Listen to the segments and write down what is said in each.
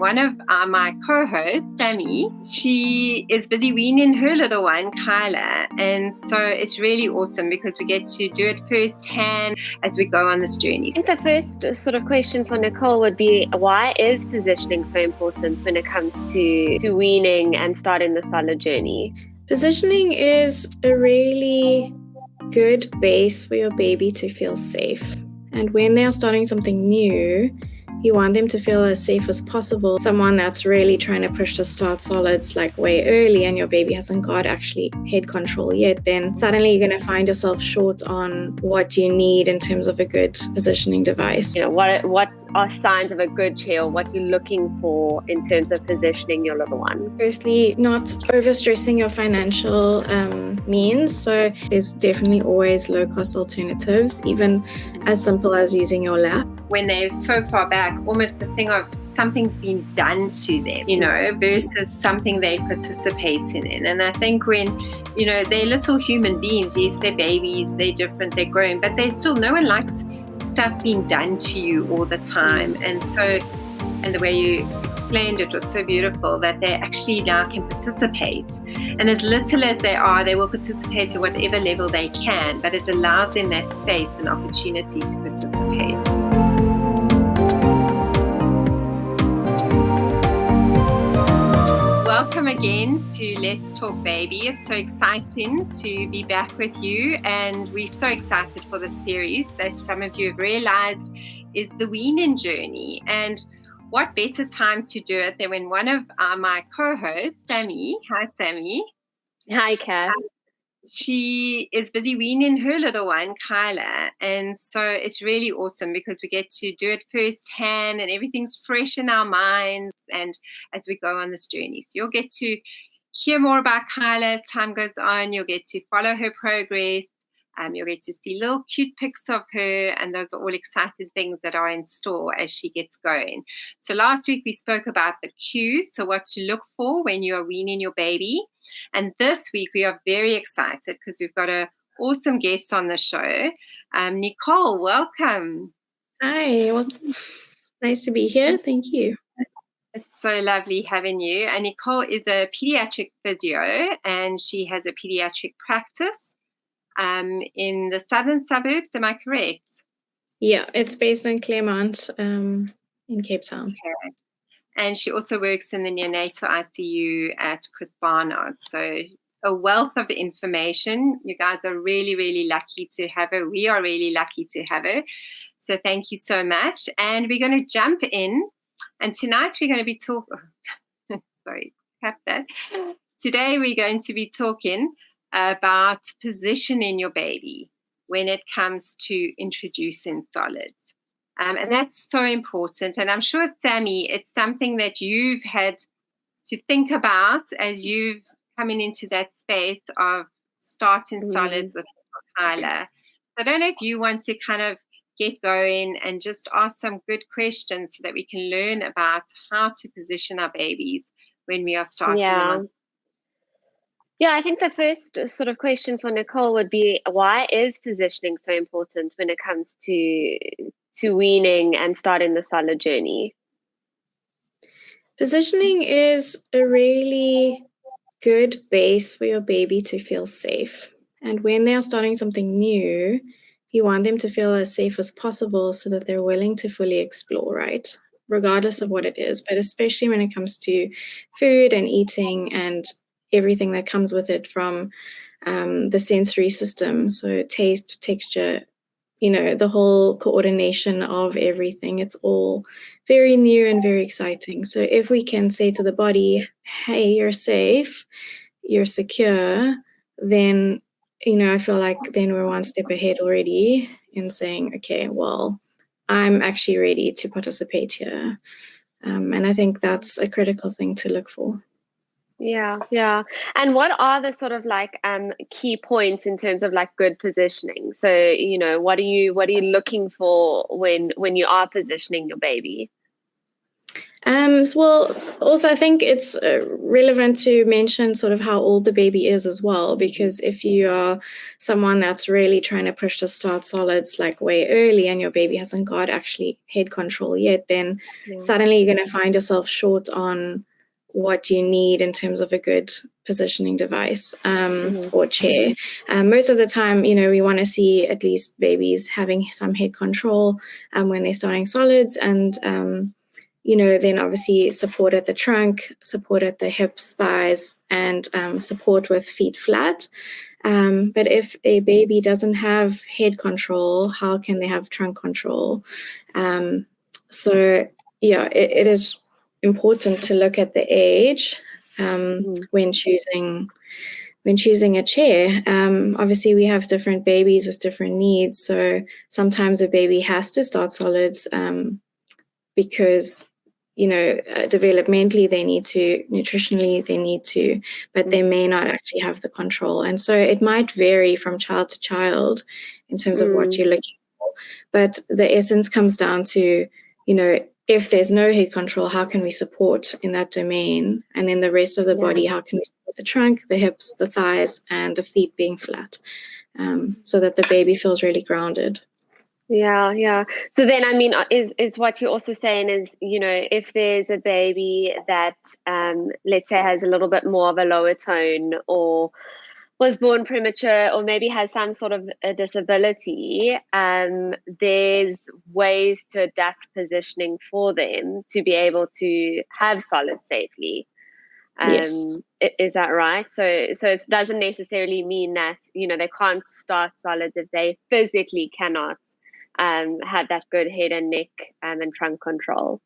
one of my co-hosts, Sammy, she is busy weaning her little one, Kyla. And so it's really awesome because we get to do it firsthand as we go on this journey. I think the first sort of question for Nicole would be, why is positioning so important when it comes to weaning and starting the solid journey? Positioning is a really good base for your baby to feel safe. And when they are starting something new, you want them to feel as safe as possible. Someone that's really trying to push to start solids like way early and your baby hasn't got actually head control yet, then suddenly you're going to find yourself short on what you need in terms of a good positioning device. You know, what are signs of a good chair, or what you're looking for in terms of positioning your little one? Firstly, not overstressing your financial means. So there's definitely always low-cost alternatives, even as simple as using your lap. When they're so far back, almost the thing of something's been done to them, versus something they participating in. And I think when, they're little human beings, yes, they're babies, they're different, they're growing, but no one likes stuff being done to you all the time. And the way you explained it was so beautiful, that they actually now can participate. And as little as they are, they will participate at whatever level they can, but it allows them that space and opportunity to participate. Welcome again to Let's Talk Baby. It's so exciting to be back with you, and we're so excited for this series that some of you have realized is the weaning journey. And what better time to do it than when one of my co-hosts, Sammy, hi Sammy. Hi Kath. She is busy weaning her little one, Kyla. And so it's really awesome because we get to do it firsthand and everything's fresh in our minds and as we go on this journey. So you'll get to hear more about Kyla as time goes on. You'll get to follow her progress. You'll get to see little cute pics of her, and those are all exciting things that are in store as she gets going. So last week we spoke about the cues, so what to look for when you are weaning your baby. And this week we are very excited because we've got an awesome guest on the show. Nicole, welcome. Hi, well, nice to be here. Thank you. It's so lovely having you. And Nicole is a pediatric physio, and she has a pediatric practice in the southern suburbs. Am I correct? Yeah, it's based in Claremont in Cape Town. Okay. And she also works in the neonatal ICU at Chris Barnard. So a wealth of information. You guys are really, really lucky to have her. We are really lucky to have her. So thank you so much. And we're going to jump in. And tonight we're going to be talking, sorry, cap that. Today we're going to be talking about positioning your baby when it comes to introducing solids. And that's so important. And I'm sure, Sammy, it's something that you've had to think about as you've coming into that space of starting solids with Kyla. I don't know if you want to kind of get going and just ask some good questions so that we can learn about how to position our babies when we are starting them on. Yeah, I think the first sort of question for Nicole would be, why is positioning so important when it comes to weaning and starting the solid journey? Positioning is a really good base for your baby to feel safe. And when they are starting something new, you want them to feel as safe as possible so that they're willing to fully explore, right? Regardless of what it is, but especially when it comes to food and eating and everything that comes with it from the sensory system. So taste, texture, the whole coordination of everything. It's all very new and very exciting. So if we can say to the body, hey, you're safe, you're secure, then, I feel like then we're one step ahead already in saying, okay, well, I'm actually ready to participate here. And I think that's a critical thing to look for. Yeah. And what are the sort of like key points in terms of like good positioning? So, what are you looking for when you are positioning your baby? Well, also I think it's relevant to mention sort of how old the baby is as well, because if you are someone that's really trying to push to start solids like way early and your baby hasn't got actually head control yet, then suddenly you're going to find yourself short on what you need in terms of a good positioning device or chair. Most of the time, you know, we want to see at least babies having some head control when they're starting solids, and you know, then obviously support at the trunk, support at the hips, thighs, and support with feet flat. But if a baby doesn't have head control, how can they have trunk control? So yeah, it is important to look at the age when choosing a chair. Obviously, we have different babies with different needs. So sometimes a baby has to start solids because, you know, developmentally they need to, nutritionally they need to, but they may not actually have the control. And so it might vary from child to child in terms of what you're looking for. But the essence comes down to, you know, if there's no head control, how can we support in that domain? And then the rest of the body, how can we support the trunk, the hips, the thighs, and the feet being flat, so that the baby feels really grounded. Yeah. So then, I mean, is what you're also saying is, you know, if there's a baby that, let's say, has a little bit more of a lower tone, or was born premature, or maybe has some sort of a disability, there's ways to adapt positioning for them to be able to have solids safely. Yes. Is that right? So it doesn't necessarily mean that, you know, they can't start solids if they physically cannot have that good head and neck and trunk control.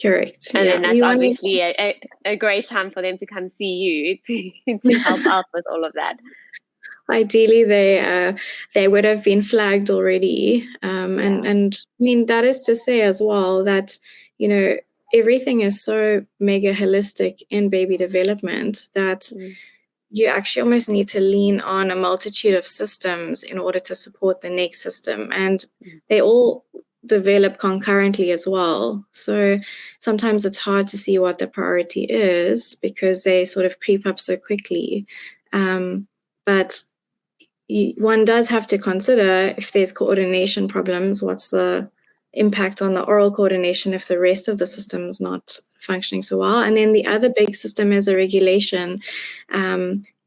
Correct. And then that's obviously a great time for them to come see you to help out with all of that. Ideally, they would have been flagged already. And I mean, that is to say as well that, you know, everything is so mega holistic in baby development that you actually almost need to lean on a multitude of systems in order to support the next system. And they all develop concurrently as well. So sometimes it's hard to see what the priority is because they sort of creep up so quickly. But one does have to consider if there's coordination problems, what's the impact on the oral coordination if the rest of the system is not functioning so well. And then the other big system is a regulation.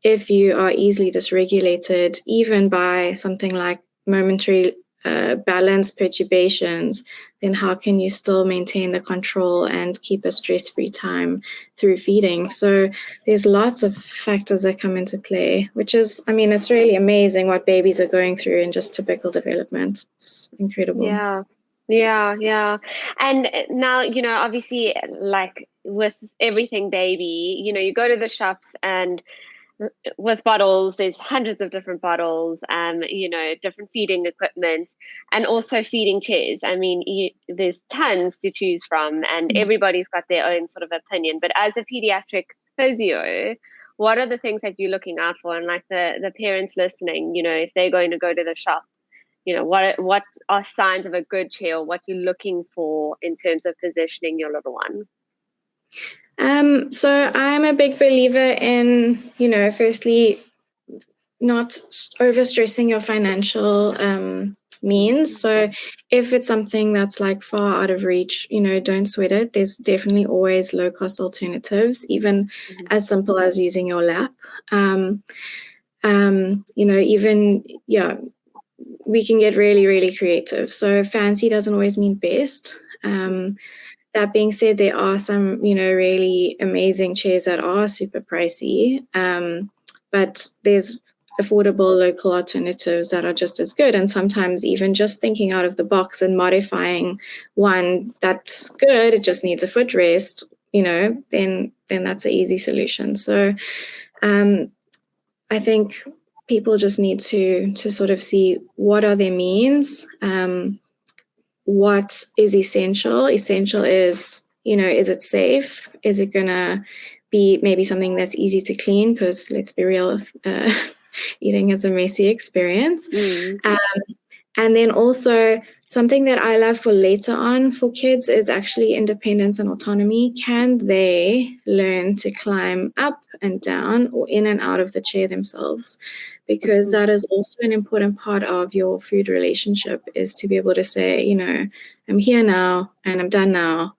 If you are easily dysregulated, even by something like momentary balance perturbations, then how can you still maintain the control and keep a stress-free time through feeding? So there's lots of factors that come into play, which is, I mean, it's really amazing what babies are going through in just typical development. It's incredible. Yeah. And now, you know, obviously, like with everything baby, you know, you go to the shops and with bottles, there's hundreds of different bottles, you know, different feeding equipment, and also feeding chairs. I mean, there's tons to choose from, and everybody's got their own sort of opinion. But as a pediatric physio, what are the things that you're looking out for? And like the parents listening, you know, if they're going to go to the shop, you know, what are signs of a good chair, or what you're looking for in terms of positioning your little one? So I'm a big believer in, you know, firstly, not overstressing your financial means. So if it's something that's like far out of reach, you know, don't sweat it. There's definitely always low cost alternatives, even as simple as using your lap. You know, even, we can get really, really creative. So fancy doesn't always mean best. That being said, there are some, you know, really amazing chairs that are super pricey, but there's affordable local alternatives that are just as good. And sometimes even just thinking out of the box and modifying one that's good, it just needs a footrest, you know, then that's an easy solution. So I think people just need to sort of see what are their means. What is essential? Essential is, you know, is it safe? Is it going to be maybe something that's easy to clean? Because let's be real, eating is a messy experience. And then also something that I love for later on for kids is actually independence and autonomy. Can they learn to climb up and down or in and out of the chair themselves? Because that is also an important part of your food relationship, is to be able to say, you know, I'm here now and I'm done now.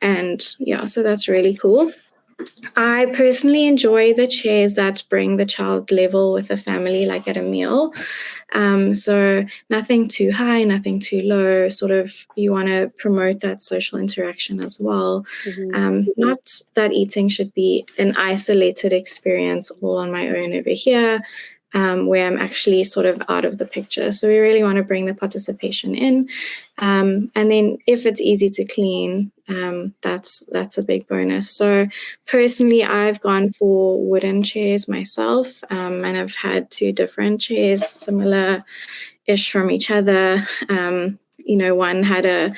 And yeah, so that's really cool. I personally enjoy the chairs that bring the child level with the family, like at a meal. So nothing too high, nothing too low. Sort of, you want to promote that social interaction as well. Not that eating should be an isolated experience all on my own over here, where I'm actually sort of out of the picture. So we really want to bring the participation in. And then if it's easy to clean, that's a big bonus. So personally, I've gone for wooden chairs myself, and I've had 2 different chairs, similar-ish from each other. You know, one had a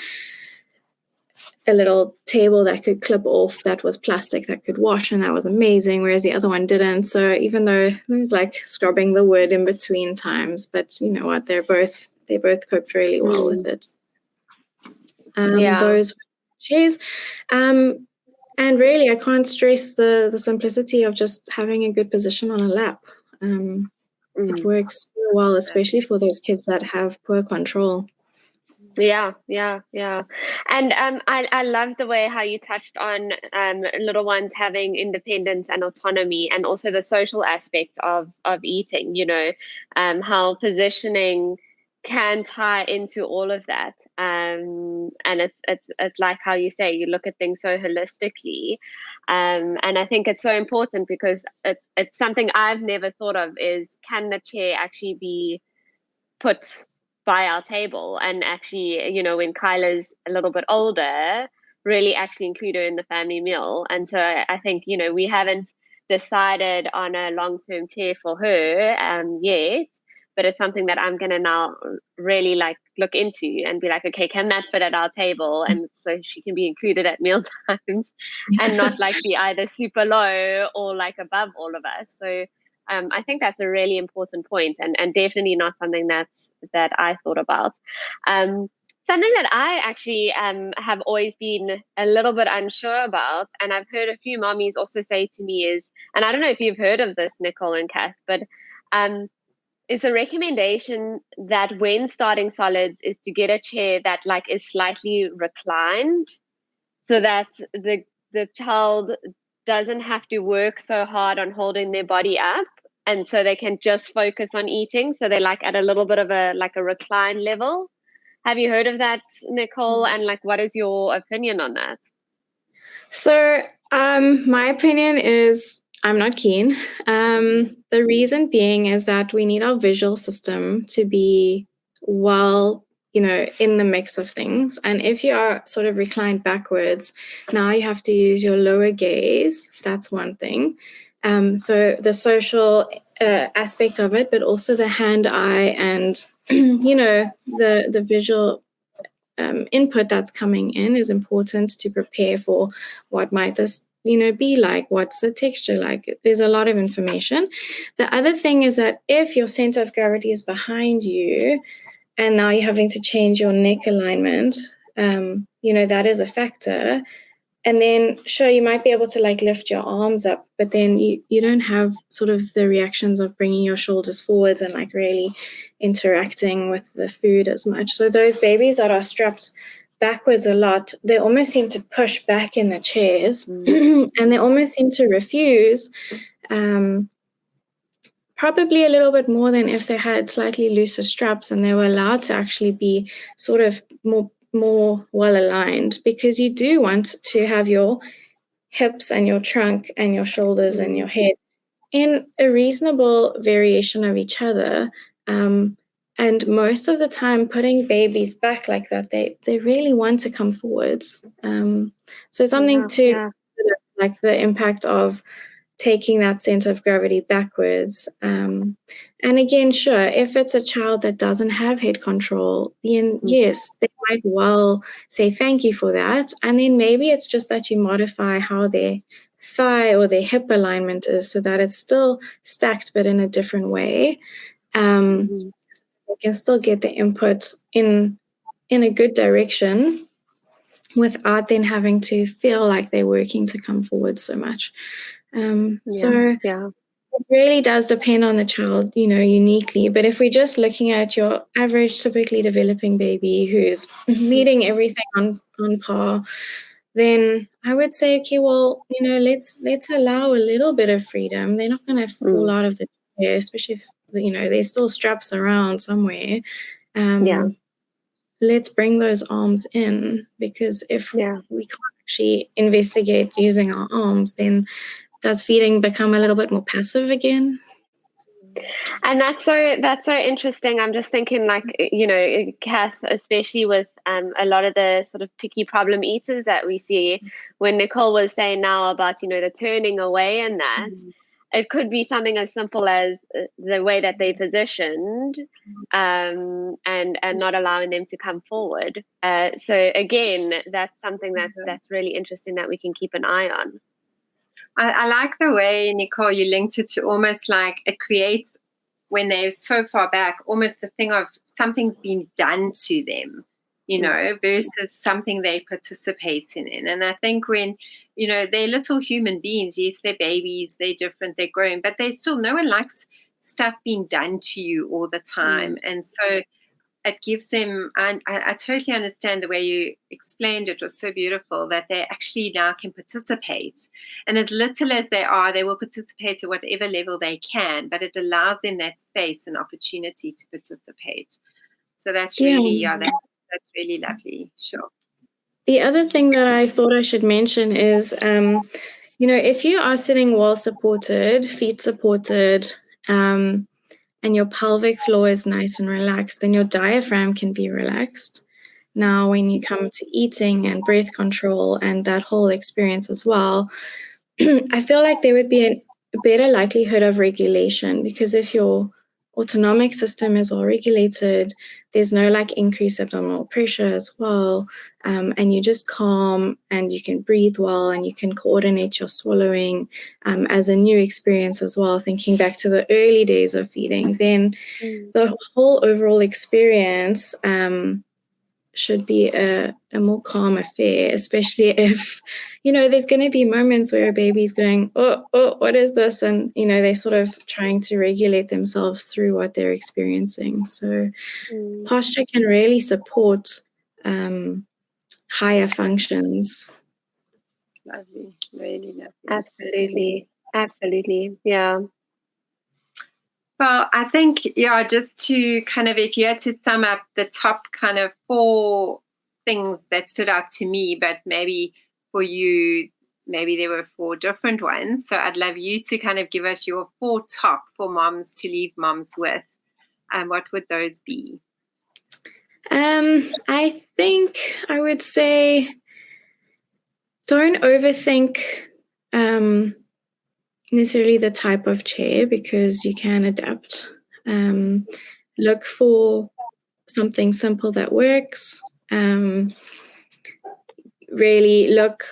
little table that could clip off that was plastic that could wash, and that was amazing, whereas the other one didn't. So even though it was like scrubbing the wood in between times, but you know what, they both coped really well with it. Those chairs. And really, I can't stress the simplicity of just having a good position on a lap. It works so well, especially for those kids that have poor control. Yeah. And I love the way how you touched on little ones having independence and autonomy, and also the social aspect of eating, you know, how positioning can tie into all of that. And it's like how you say, you look at things so holistically. And I think it's so important, because it's something I've never thought of, is can the chair actually be put by our table, and actually, you know, when Kyla's a little bit older, really actually include her in the family meal. And so I think, you know, we haven't decided on a long-term chair for her yet, but it's something that I'm going to now really like look into and be like, okay, can that fit at our table? And so she can be included at meal times and not like be either super low or like above all of us. So I think that's a really important point, and definitely not something that I thought about. Something that I actually have always been a little bit unsure about, and I've heard a few mommies also say to me is, and I don't know if you've heard of this, Nicole and Kath, but is a recommendation that when starting solids is to get a chair that like is slightly reclined, so that the child doesn't have to work so hard on holding their body up, and so they can just focus on eating. So they're like at a little bit of a recline level. Have you heard of that, Nicole? And like, what is your opinion on that? So my opinion is I'm not keen. The reason being is that we need our visual system to be well, you know, in the mix of things. And if you are sort of reclined backwards, now you have to use your lower gaze. That's one thing. So the social aspect of it, but also the hand-eye and, you know, the visual input that's coming in is important to prepare for what might this, you know, be like, what's the texture like. There's a lot of information. The other thing is that if your center of gravity is behind you and now you're having to change your neck alignment, you know, that is a factor. And then, sure, you might be able to like lift your arms up, but then you don't have sort of the reactions of bringing your shoulders forwards and like really interacting with the food as much. So those babies that are strapped backwards a lot, they almost seem to push back in the chairs and they almost seem to refuse, probably a little bit more than if they had slightly looser straps and they were allowed to actually be sort of more well aligned, because you do want to have your hips and your trunk and your shoulders and your head in a reasonable variation of each other. And most of the time putting babies back like that, they really want to come forwards. So something like the impact of taking that center of gravity backwards. And again, sure, if it's a child that doesn't have head control, then yes, they might well say thank you for that. And then maybe it's just that you modify how their thigh or their hip alignment is so that it's still stacked but in a different way. they can still get the input in a good direction without then having to feel like they're working to come forward so much. So it really does depend on the child, uniquely. But if we're just looking at your average, typically developing baby who's meeting everything on par, then I would say, okay, well, let's allow a little bit of freedom. They're not going to fall out of the chair, especially if, there's still straps around somewhere. Let's bring those arms in, because if we can't actually investigate using our arms, then does feeding become a little bit more passive again? And that's so interesting. I'm just thinking, like, Kath, especially with a lot of the sort of picky problem eaters that we see, when Nicole was saying now about, the turning away and that, it could be something as simple as the way that they positioned and not allowing them to come forward. So again, that's something that's really interesting that we can keep an eye on. I like the way, Nicole, you linked it to almost like it creates, when they're so far back, almost the thing of something's been done to them, versus something they participate in. And I think when, they're little human beings, yes, they're babies, they're different, they're growing, but no one likes stuff being done to you all the time. And so it gives them, and I totally understand the way you explained it was so beautiful, that they actually now can participate. And as little as they are, they will participate at whatever level they can, but it allows them that space and opportunity to participate. So that's really, that's really lovely. Sure. The other thing that I thought I should mention is, if you are sitting well supported, feet supported, and your pelvic floor is nice and relaxed, then your diaphragm can be relaxed. Now, when you come to eating and breath control and that whole experience as well, I feel like there would be a better likelihood of regulation, because if your autonomic system is well regulated, there's no increased abdominal pressure as well, and you're just calm and you can breathe well and you can coordinate your swallowing as a new experience as well, thinking back to the early days of feeding, then the whole overall experience should be a more calm affair, especially if, there's going to be moments where a baby's going, oh, what is this? And, they're sort of trying to regulate themselves through what they're experiencing. So posture can really support higher functions. Lovely, really lovely. Absolutely. Yeah. Well, I think, just to kind of, if you had to sum up the top kind of 4 things that stood out to me, but maybe for you, maybe there were 4 different ones. So I'd love you to kind of give us your 4 top for moms to leave moms with. What would those be? I think I would say don't overthink necessarily the type of chair, because you can adapt. Look for something simple that works. Really look,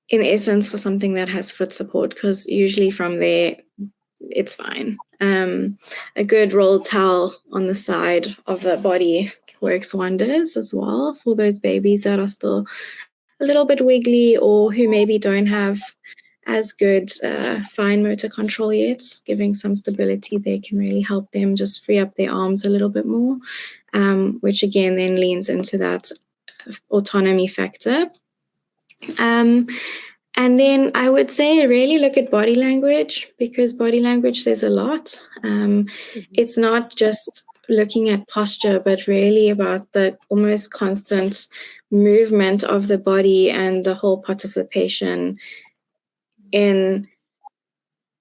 in essence, for something that has foot support, because usually from there, it's fine. A good rolled towel on the side of the body works wonders as well for those babies that are still a little bit wiggly, or who maybe don't have as good fine motor control yet. Giving some stability there can really help them just free up their arms a little bit more, which again then leans into that autonomy factor. And then I would say really look at body language, because body language says a lot. It's not just looking at posture, but really about the almost constant movement of the body and the whole participation in,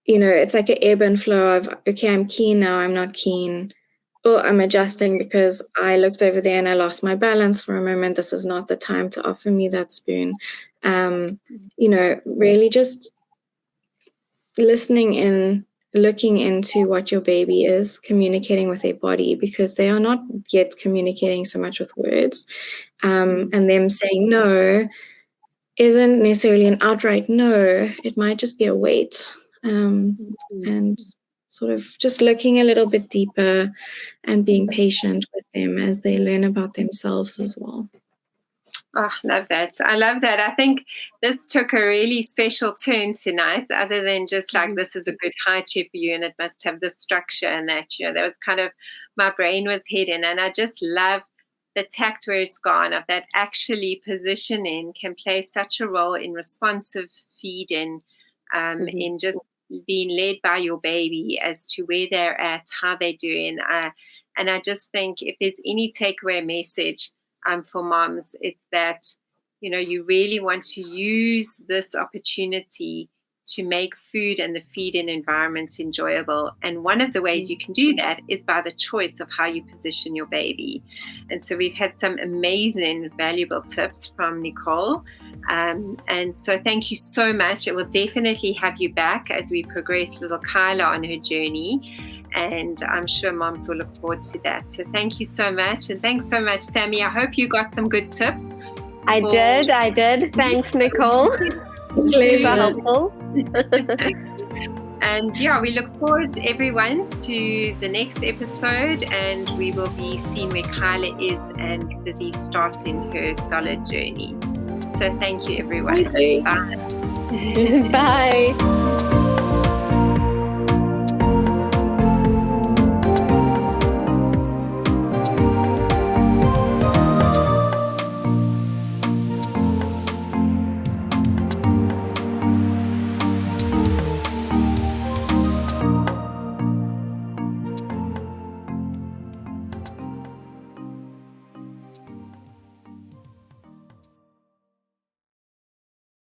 it's like an ebb and flow of, okay, I'm keen now, I'm not keen. Oh, I'm adjusting because I looked over there and I lost my balance for a moment. This is not the time to offer me that spoon. Really just listening in, looking into what your baby is communicating with their body, because they are not yet communicating so much with words. And them saying no isn't necessarily an outright no. It might just be a wait. And sort of just looking a little bit deeper and being patient with them as they learn about themselves as well. Oh, love that. I love that. I think this took a really special turn tonight, other than just like, this is a good high chair for you and it must have this structure and that, you know, that was kind of, my brain was hidden. And I just love the tact where it's gone, of that actually positioning can play such a role in responsive feeding, in just being led by your baby as to where they're at, how they're doing. And I just think if there's any takeaway message for moms, it's that, you know, you really want to use this opportunity to make food and the feeding environment enjoyable. And one of the ways you can do that is by the choice of how you position your baby. And so we've had some amazing, valuable tips from Nicole. And so thank you so much. It will definitely have you back as we progress little Kyla on her journey. And I'm sure moms will look forward to that. So thank you so much. And thanks so much, Sammy. I hope you got some good tips. I did. Thanks, Nicole. Super helpful. And yeah, we look forward, everyone, to the next episode, and we will be seeing where Kyla is and busy starting her solid journey. So thank you, everyone. Bye. Bye.